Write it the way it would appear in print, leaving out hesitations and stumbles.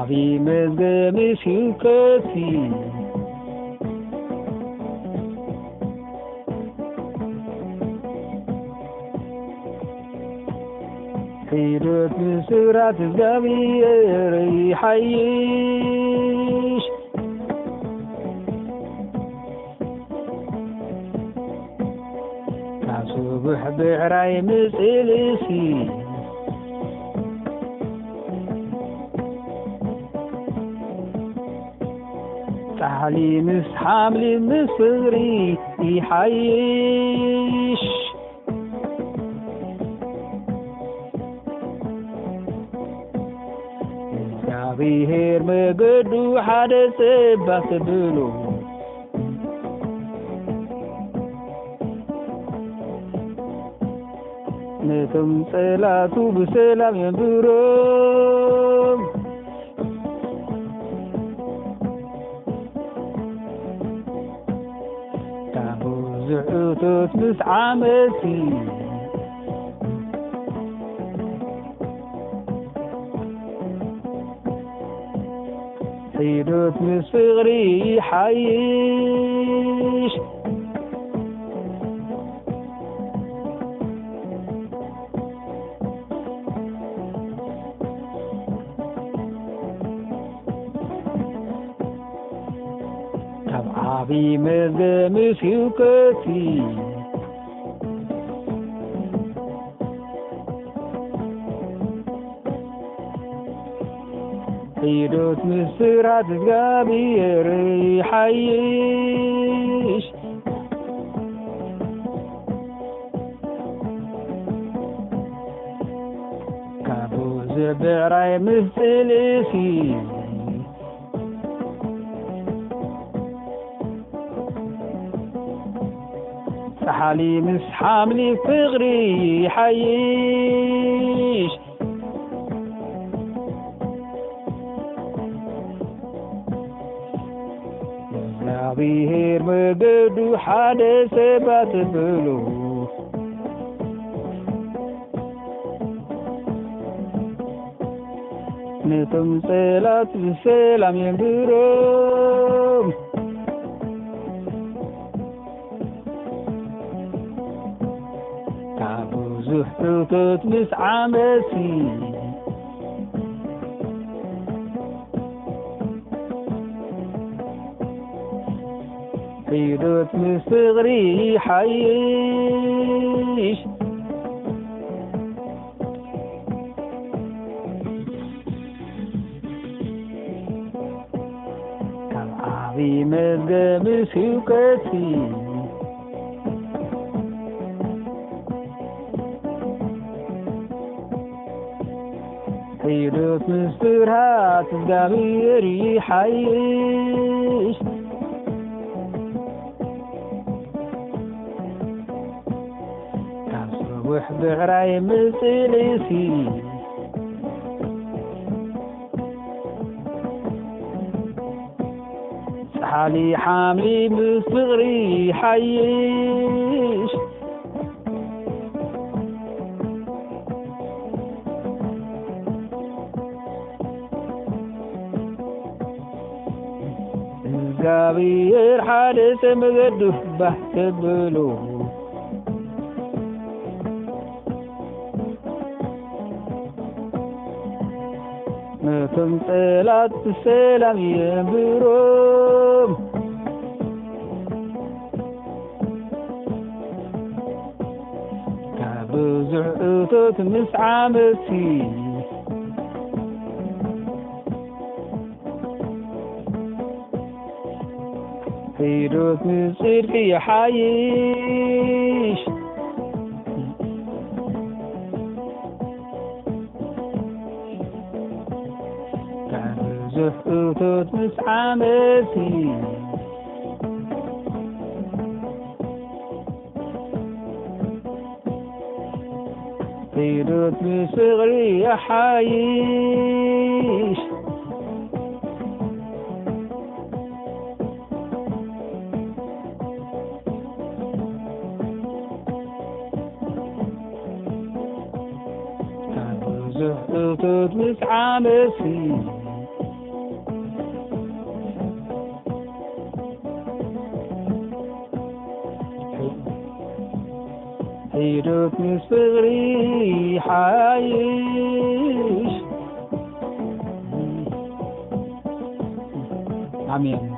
عبي مزقمي شوكتي حيرت بسرعة الزمير يحيش صبح بعراي مسئلسي تعالي مس حاملي مصري يحيش እግዚአብሔር መገዱ ሓደ ሰባት ብሎ ነቶም ጸላቱ በሰላም የንብሮም ታቦ ዝዑቶት ምስ ዓመቲ حيدوت من صغري حيش تبعابي مزقمي شوكتي حيدوت مسرات زغابير يحيش كابو زبراي مسلسي سحالي مس حاملي فغري يحيش እግዚአብሔር መገዱ ሓደ ሰባት ብሎ ነቶም ጸላት በሰላም የንብሮም ካብ ብዙሕ እቶት ምስ ዓመሲ حيدوت من صغري حيش كم عبي مزقمي شوكتي حيدوت من صغرات الزمير يحيش بعراي مسلسي سحالي حاملي مصغري حيش እግዚአብሔር ሓደ መገዱ ባህ ብሎ ነቶም ጸላት በሰላም የንብሮም ካብ ብዙሕ እቶት ምስ ዓመቲ حيدوت من صغري يحيش زحوتوت مس عمتي حيدوت من صغري يحيش زحوتوت مس عمتي حيرت من صغري عايش. آمين.